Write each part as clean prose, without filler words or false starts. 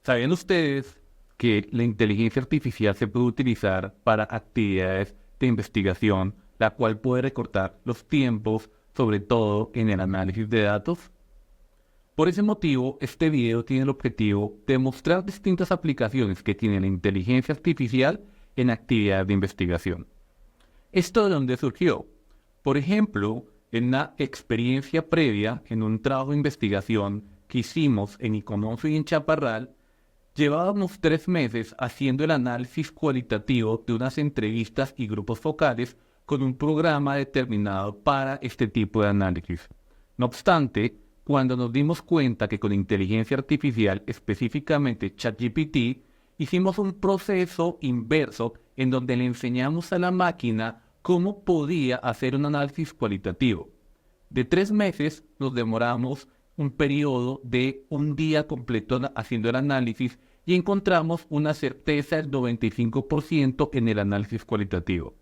¿Sabían ustedes que la inteligencia artificial se puede utilizar para actividades de investigación, la cual puede recortar los tiempos, sobre todo en el análisis de datos? Por ese motivo, este video tiene el objetivo de mostrar distintas aplicaciones que tiene la inteligencia artificial en actividades de investigación. ¿Esto de dónde surgió? Por ejemplo, en una experiencia previa en un trabajo de investigación que hicimos en Iconoso y en Chaparral, llevábamos 3 meses haciendo el análisis cualitativo de unas entrevistas y grupos focales con un programa determinado para este tipo de análisis. No obstante, cuando nos dimos cuenta que con inteligencia artificial, específicamente ChatGPT, hicimos un proceso inverso en donde le enseñamos a la máquina cómo podía hacer un análisis cualitativo. De 3 meses nos demoramos un periodo de un día completo haciendo el análisis y encontramos una certeza del 95% en el análisis cualitativo.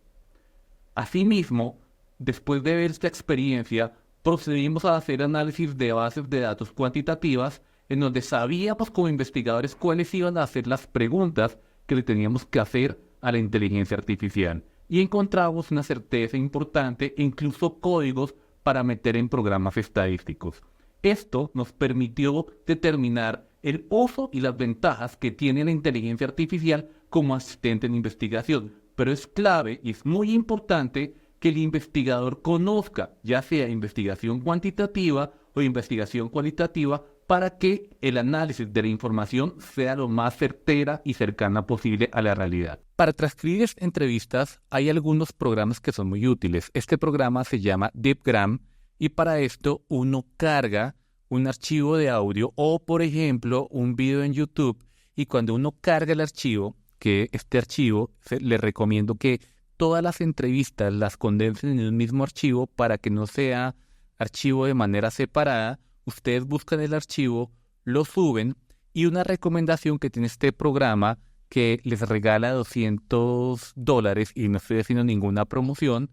Asimismo, después de ver esta experiencia, procedimos a hacer análisis de bases de datos cuantitativas en donde sabíamos como investigadores cuáles iban a ser las preguntas que le teníamos que hacer a la inteligencia artificial y encontramos una certeza importante e incluso códigos para meter en programas estadísticos. Esto nos permitió determinar el uso y las ventajas que tiene la inteligencia artificial como asistente en investigación, pero es clave y es muy importante que el investigador conozca, ya sea investigación cuantitativa o investigación cualitativa, para que el análisis de la información sea lo más certera y cercana posible a la realidad. Para transcribir entrevistas hay algunos programas que son muy útiles. Este programa se llama DeepGram y para esto uno carga un archivo de audio o, por ejemplo, un video en YouTube, y cuando uno carga el archivo, que este archivo le recomiendo que todas las entrevistas las condensen en un mismo archivo para que no sea archivo de manera separada. Ustedes buscan el archivo, lo suben, y una recomendación que tiene este programa que les regala $200, y no estoy haciendo ninguna promoción,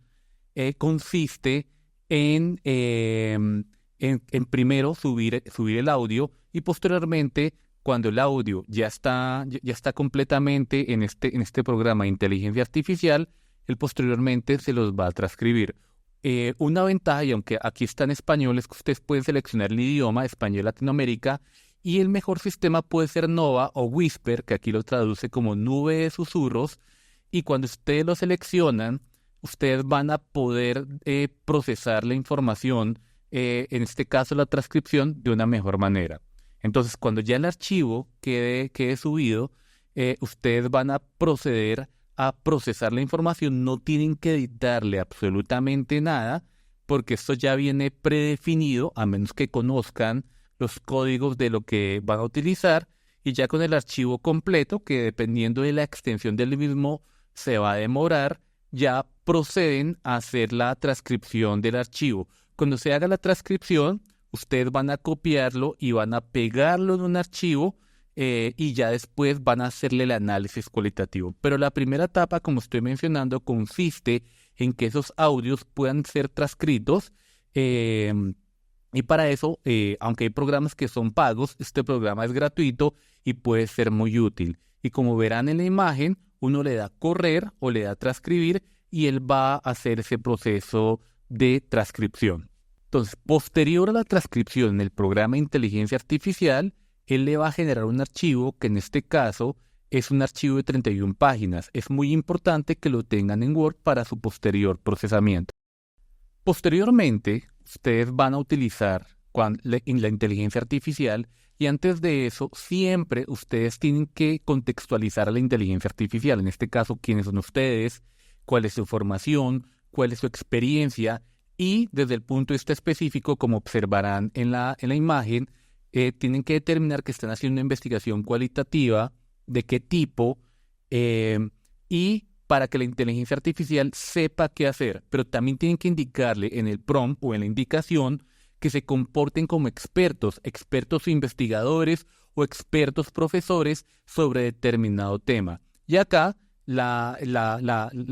consiste en primero subir el audio y posteriormente, cuando el audio ya está completamente en este programa de inteligencia artificial, él posteriormente se los va a transcribir. Una ventaja, y aunque aquí está en español, es que ustedes pueden seleccionar el idioma español Latinoamérica, y el mejor sistema puede ser Nova o Whisper, que aquí lo traduce como nube de susurros, y cuando ustedes lo seleccionan, ustedes van a poder procesar la información, en este caso la transcripción, de una mejor manera. Entonces, cuando ya el archivo quede subido, ustedes van a proceder a procesar la información. No tienen que editarle absolutamente nada, porque esto ya viene predefinido, a menos que conozcan los códigos de lo que van a utilizar, y ya con el archivo completo, que dependiendo de la extensión del mismo se va a demorar, ya proceden a hacer la transcripción del archivo. Cuando se haga la transcripción, ustedes van a copiarlo y van a pegarlo en un archivo, y ya después van a hacerle el análisis cualitativo. Pero la primera etapa, como estoy mencionando, consiste en que esos audios puedan ser transcritos, y para eso, aunque hay programas que son pagos, este programa es gratuito y puede ser muy útil. Y como verán en la imagen, uno le da correr o le da transcribir y él va a hacer ese proceso de transcripción. Entonces, posterior a la transcripción en el programa de inteligencia artificial, él le va a generar un archivo que en este caso es un archivo de 31 páginas. Es muy importante que lo tengan en Word para su posterior procesamiento. Posteriormente, ustedes van a utilizar en la inteligencia artificial, y antes de eso, siempre ustedes tienen que contextualizar a la inteligencia artificial. En este caso, quiénes son ustedes, cuál es su formación, cuál es su experiencia, y desde el punto de vista específico, como observarán en la imagen, tienen que determinar que están haciendo una investigación cualitativa, de qué tipo, y para que la inteligencia artificial sepa qué hacer. Pero también tienen que indicarle en el prompt o en la indicación que se comporten como expertos investigadores o expertos profesores sobre determinado tema. Y acá la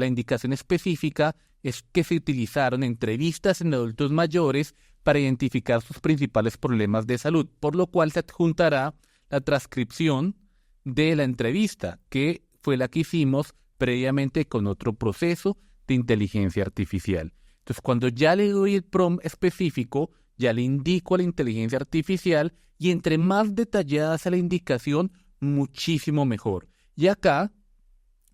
indicación específica es que se utilizaron entrevistas en adultos mayores para identificar sus principales problemas de salud, por lo cual se adjuntará la transcripción de la entrevista, que fue la que hicimos previamente con otro proceso de inteligencia artificial. Entonces, cuando ya le doy el prompt específico, ya le indico a la inteligencia artificial y entre más detallada sea la indicación, muchísimo mejor. Y acá,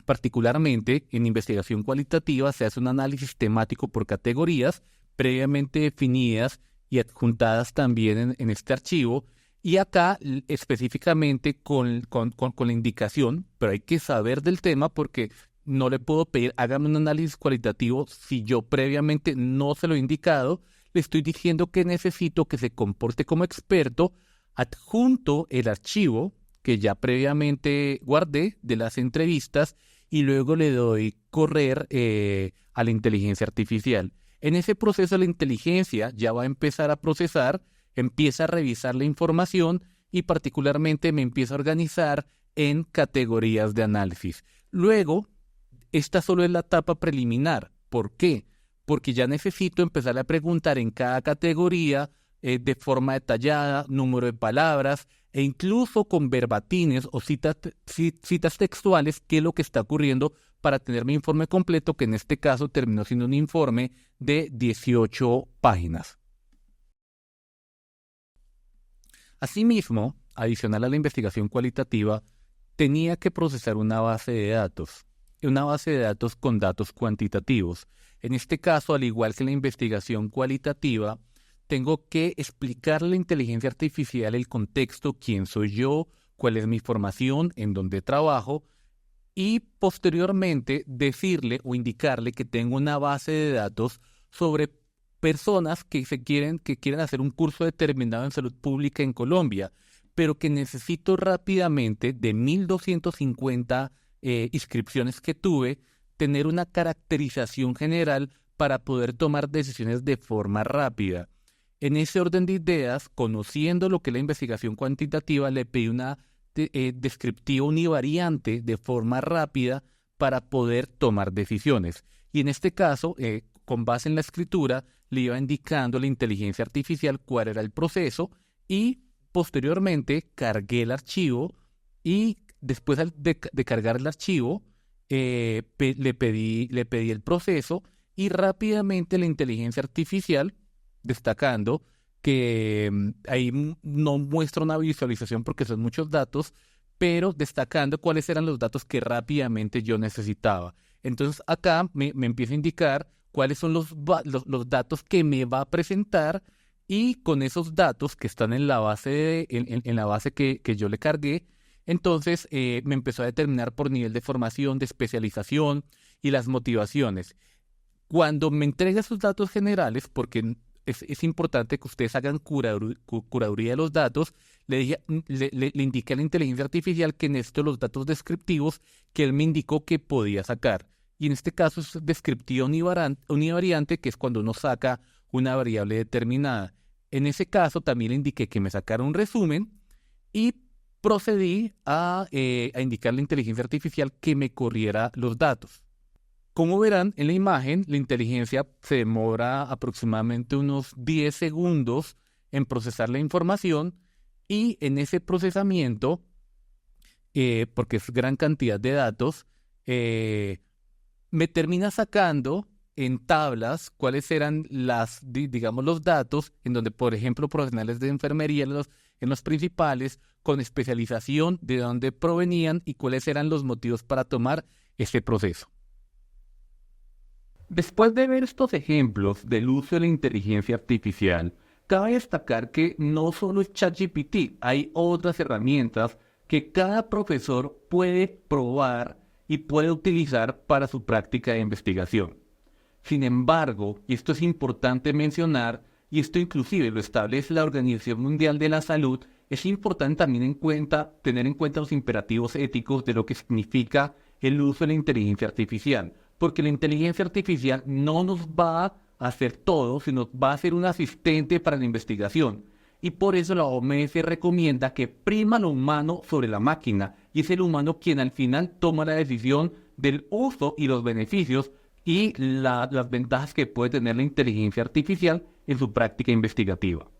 particularmente en investigación cualitativa, se hace un análisis temático por categorías previamente definidas y adjuntadas también en este archivo. Y acá específicamente con la indicación, pero hay que saber del tema porque no le puedo pedir, hágame un análisis cualitativo si yo previamente no se lo he indicado. Le estoy diciendo que necesito que se comporte como experto, adjunto el archivo que ya previamente guardé de las entrevistas y luego le doy correr a la inteligencia artificial. En ese proceso la inteligencia ya va a empezar a procesar, empieza a revisar la información y particularmente me empieza a organizar en categorías de análisis. Luego, esta solo es la etapa preliminar. ¿Por qué? Porque ya necesito empezar a preguntar en cada categoría de forma detallada, número de palabras e incluso con verbatines o citas textuales qué es lo que está ocurriendo para tener mi informe completo, que en este caso terminó siendo un informe de 18 páginas. Asimismo, adicional a la investigación cualitativa, tenía que procesar una base de datos con datos cuantitativos. En este caso, al igual que la investigación cualitativa, tengo que explicarle a la inteligencia artificial el contexto, quién soy yo, cuál es mi formación, en dónde trabajo, y posteriormente decirle o indicarle que tengo una base de datos sobre personas que quieren hacer un curso determinado en salud pública en Colombia, pero que necesito rápidamente, de 1.250 inscripciones que tuve, tener una caracterización general para poder tomar decisiones de forma rápida. En ese orden de ideas, conociendo lo que es la investigación cuantitativa, le pedí una descriptiva univariante de forma rápida para poder tomar decisiones. Y en este caso, con base en la escritura, le iba indicando a la inteligencia artificial cuál era el proceso y posteriormente cargué el archivo y después de cargar el archivo le pedí el proceso y rápidamente la inteligencia artificial, destacando que ahí no muestra una visualización porque son muchos datos, pero destacando cuáles eran los datos que rápidamente yo necesitaba. Entonces acá me empieza a indicar cuáles son los datos que me va a presentar y con esos datos que están en la base, en la base que yo le cargué, entonces me empezó a determinar por nivel de formación, de especialización y las motivaciones. Cuando me entrega esos datos generales, porque es importante que ustedes hagan curaduría de los datos, le indiqué a la inteligencia artificial que necesito los datos descriptivos que él me indicó que podía sacar. Y en este caso es descriptiva univariante, que es cuando uno saca una variable determinada. En ese caso también le indiqué que me sacara un resumen y procedí a indicarle a la inteligencia artificial que me corriera los datos. Como verán en la imagen, la inteligencia se demora aproximadamente unos 10 segundos en procesar la información y en ese procesamiento, porque es gran cantidad de datos, me termina sacando en tablas cuáles eran los datos en donde, por ejemplo, profesionales de enfermería en los principales, con especialización, de dónde provenían y cuáles eran los motivos para tomar ese proceso. Después de ver estos ejemplos del uso de la inteligencia artificial, cabe destacar que no solo es ChatGPT, hay otras herramientas que cada profesor puede probar y puede utilizar para su práctica de investigación. Sin embargo, y esto es importante mencionar, y esto inclusive lo establece la Organización Mundial de la Salud, es importante también tener en cuenta los imperativos éticos de lo que significa el uso de la inteligencia artificial, porque la inteligencia artificial no nos va a hacer todo, sino va a ser un asistente para la investigación. Y por eso la OMS recomienda que prima lo humano sobre la máquina, y es el humano quien al final toma la decisión del uso y los beneficios y las ventajas que puede tener la inteligencia artificial en su práctica investigativa.